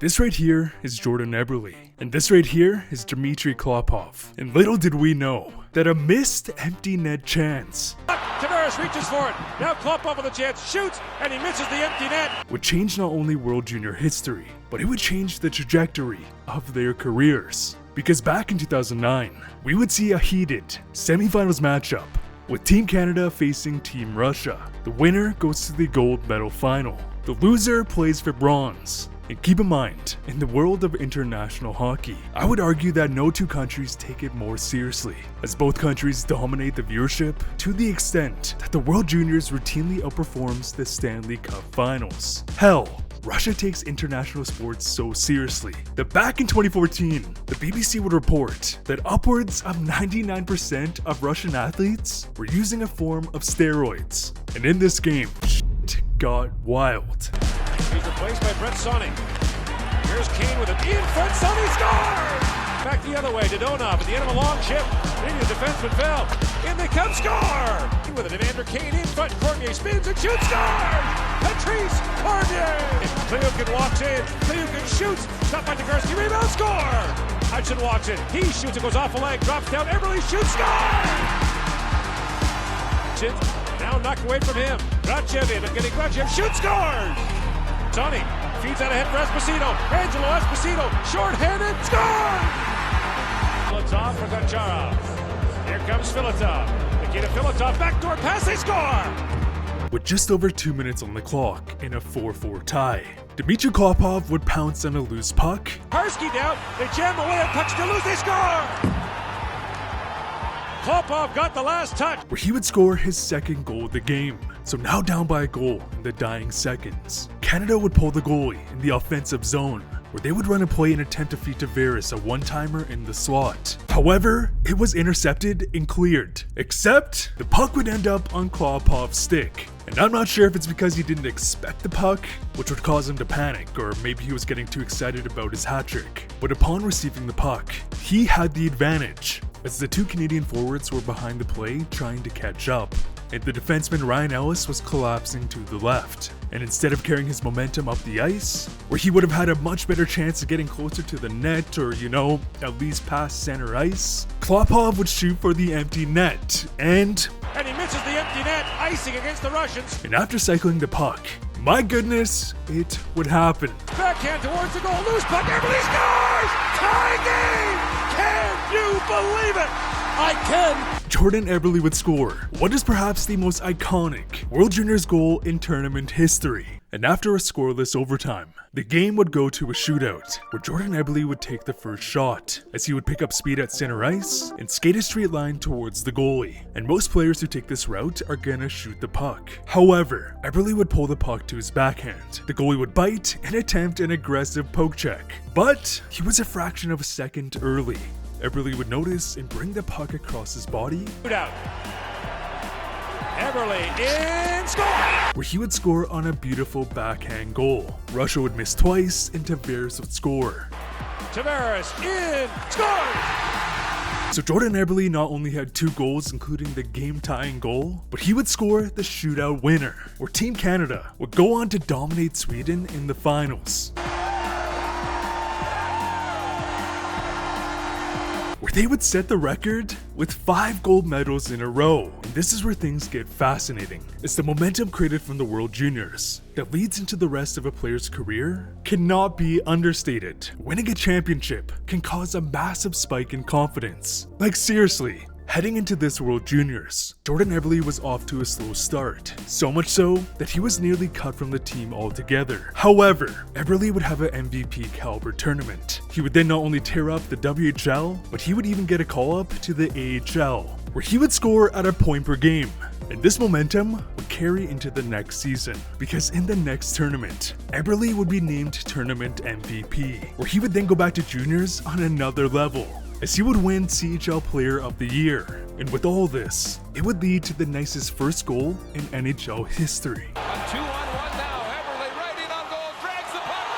This right here is Jordan Eberle, and this right here is Dmitry Klopov. And little did we know that a missed empty net chance Tavares reaches for it. Now Klopov with a chance, shoots, and he misses the empty net. Would change not only World Junior history, but it would change the trajectory of their careers. Because back in 2009, we would see a heated semifinals matchup with Team Canada facing Team Russia. The winner goes to the gold medal final. The loser plays for bronze. And keep in mind, in the world of international hockey, I would argue that no two countries take it more seriously, as both countries dominate the viewership to the extent that the World Juniors routinely outperforms the Stanley Cup Finals. Hell, Russia takes international sports so seriously that back in 2014, the BBC would report that upwards of 99% of Russian athletes were using a form of steroids. And in this game, shit got wild. He's replaced by Brett Sonny. Here's Kane with an in front. Sonny scores! Back the other way, Dodonov at the end of a long chip. Canadian defenseman fell. In they come, score! With it, Evander Kane in front. Cormier spins and shoots, scores! Patrice Cormier! Kliukin walks in. Kliukin shoots. Stopped by Degurski. Rebound, score! Hudson walks in. He shoots. It goes off a leg. Drops down. Eberle shoots, score! Now knocked away from him. Grachev in. Getting Grachev. Shoots, scores! Sonny feeds out ahead for Esposito. Angelo Esposito, short-handed, score! Filatov for Goncharov. Here comes Filatov. Nikita Filatov, backdoor pass, they score! With just over 2 minutes on the clock in a 4-4 tie, Dmitry Klopov would pounce on a loose puck. Karski down, they jam away, puck still loose, they score! Klopov got the last touch, where he would score his second goal of the game. So now down by a goal in the dying seconds, Canada would pull the goalie in the offensive zone, where they would run a play and attempt to feed Tavares a one-timer in the slot. However, it was intercepted and cleared, except the puck would end up on Klopov's stick. And I'm not sure if it's because he didn't expect the puck, which would cause him to panic, or maybe he was getting too excited about his hat trick. But upon receiving the puck, he had the advantage, as the two Canadian forwards were behind the play trying to catch up, and the defenseman Ryan Ellis was collapsing to the left. And instead of carrying his momentum up the ice, where he would have had a much better chance of getting closer to the net or, at least past center ice, Klopov would shoot for the empty net, and he misses the empty net, icing against the Russians. And after cycling the puck, my goodness, it would happen. Backhand towards the goal, loose puck, Eberle scores! Tie game! Can you believe it? I can! Jordan Eberle would score what is perhaps the most iconic World Juniors goal in tournament history. And after a scoreless overtime, the game would go to a shootout, where Jordan Eberle would take the first shot, as he would pick up speed at center ice and skate a straight line towards the goalie. And most players who take this route are gonna shoot the puck. However, Eberle would pull the puck to his backhand. The goalie would bite and attempt an aggressive poke check, but he was a fraction of a second early. Eberle would notice and bring the puck across his body. Shootout. Eberle in, score! Where he would score on a beautiful backhand goal. Russia would miss twice and Tavares would score. Tavares in, scores! So Jordan Eberle not only had 2 goals, including the game-tying goal, but he would score the shootout winner, where Team Canada would go on to dominate Sweden in the finals, where they would set the record with 5 gold medals in a row. And this is where things get fascinating. It's the momentum created from the World Juniors that leads into the rest of a player's career cannot be understated. Winning a championship can cause a massive spike in confidence. Like seriously. Heading into this World Juniors, Jordan Eberle was off to a slow start, so much so that he was nearly cut from the team altogether. However, Eberle would have an MVP caliber tournament. He would then not only tear up the WHL, but he would even get a call up to the AHL, where he would score at a point per game. And this momentum would carry into the next season, because in the next tournament, Eberle would be named tournament MVP, where he would then go back to juniors on another level, as he would win CHL Player of the Year. And with all this, it would lead to the nicest first goal in NHL history. A 2-on-1 now, Eberle right in on goal, drags the puck.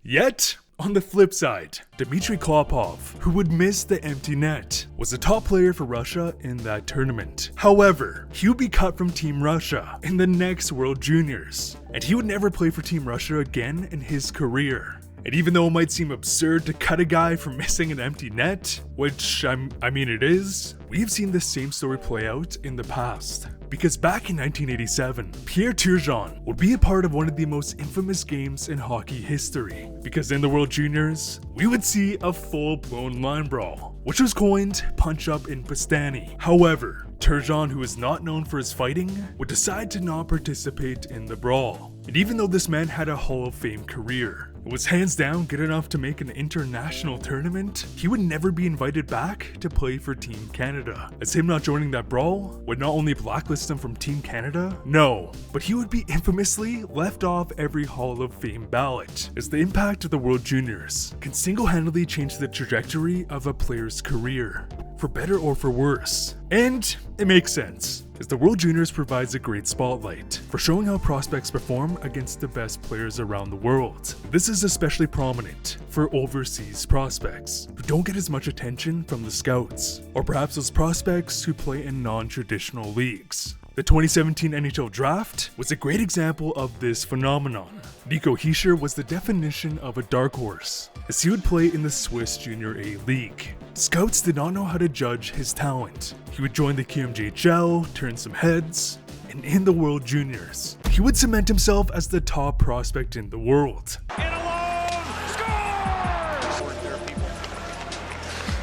Yet, On the flip side, Dmitry Klopov, who would miss the empty net, was a top player for Russia in that tournament. However, he would be cut from Team Russia in the next World Juniors, and he would never play for Team Russia again in his career. And even though it might seem absurd to cut a guy for missing an empty net, which I mean it is, we've seen the same story play out in the past. Because back in 1987, Pierre Turgeon would be a part of one of the most infamous games in hockey history. Because in the World Juniors, we would see a full-blown line brawl, which was coined Punch Up in Pastani. However, Turgeon, who is not known for his fighting, would decide to not participate in the brawl. And even though this man had a Hall of Fame career, it was hands down good enough to make an international tournament, he would never be invited back to play for Team Canada. As him not joining that brawl would not only blacklist him from Team Canada, no, but he would be infamously left off every Hall of Fame ballot, as the impact of the World Juniors can single-handedly change the trajectory of a player's career, for better or for worse. And it makes sense, as the World Juniors provides a great spotlight for showing how prospects perform against the best players around the world. This is especially prominent for overseas prospects who don't get as much attention from the scouts, or perhaps those prospects who play in non-traditional leagues. The 2017 NHL Draft was a great example of this phenomenon. Nico Hischier was the definition of a dark horse, as he would play in the Swiss Junior A League. Scouts did not know how to judge his talent. He would join the KMJHL, turn some heads, and in the World Juniors, he would cement himself as the top prospect in the world. In alone, scores!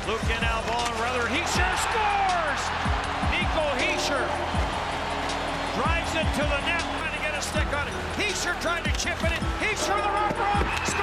Luke in elbow and rather Hischier scores! Nico Hischier drives it to the net, trying to get a stick on it. Hischier trying to chip it in. Hischier the wrap scores!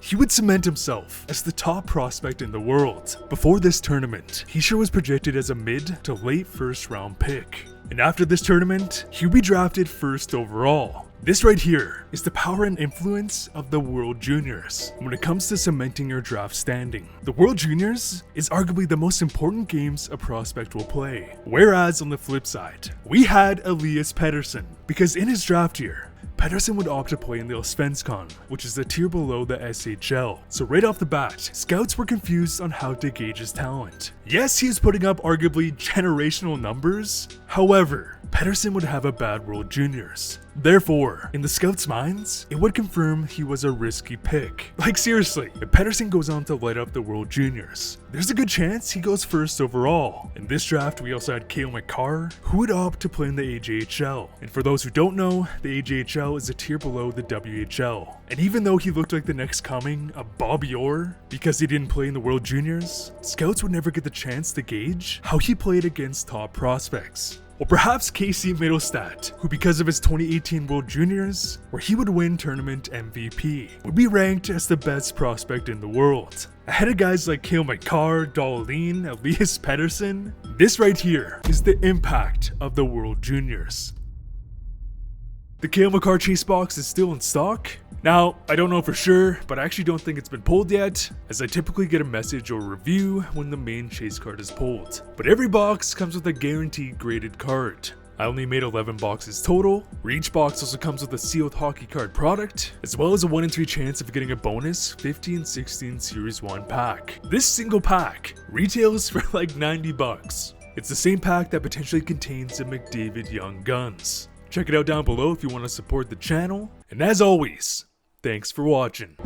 He would cement himself as the top prospect in the world. Before this tournament, Hischier was projected as a mid to late first round pick. And after this tournament, he would be drafted first overall. This right here is the power and influence of the World Juniors when it comes to cementing your draft standing. The World Juniors is arguably the most important games a prospect will play. Whereas on the flip side, we had Elias Pettersson, because in his draft year, Pettersson would opt to play in the Allsvenskan, which is the tier below the SHL. So right off the bat, scouts were confused on how to gauge his talent. Yes, he is putting up arguably generational numbers. However, Pettersson would have a bad World Juniors. Therefore, in the scouts' minds, it would confirm he was a risky pick. Like seriously, if Pettersson goes on to light up the World Juniors, there's a good chance he goes first overall. In this draft, we also had Cale Makar, who would opt to play in the AJHL. And for those who don't know, the AJHL is a tier below the WHL. And even though he looked like the next coming of Bobby Orr, because he didn't play in the World Juniors, scouts would never get the chance to gauge how he played against top prospects. Or perhaps Casey Middlestat, who because of his 2018 World Juniors, where he would win tournament MVP, would be ranked as the best prospect in the world. Ahead of guys like Cale Makar, Dahlin, Elias Pettersson, this right here is the impact of the World Juniors. The Cale Makar chase box is still in stock. Now, I don't know for sure, but I actually don't think it's been pulled yet, as I typically get a message or review when the main chase card is pulled. But every box comes with a guaranteed graded card. I only made 11 boxes total, where each box also comes with a sealed hockey card product, as well as a 1 in 3 chance of getting a bonus 15 and 16 Series 1 pack. This single pack retails for like 90 bucks. It's the same pack that potentially contains the McDavid Young Guns. Check it out down below if you want to support the channel, and as always, thanks for watching.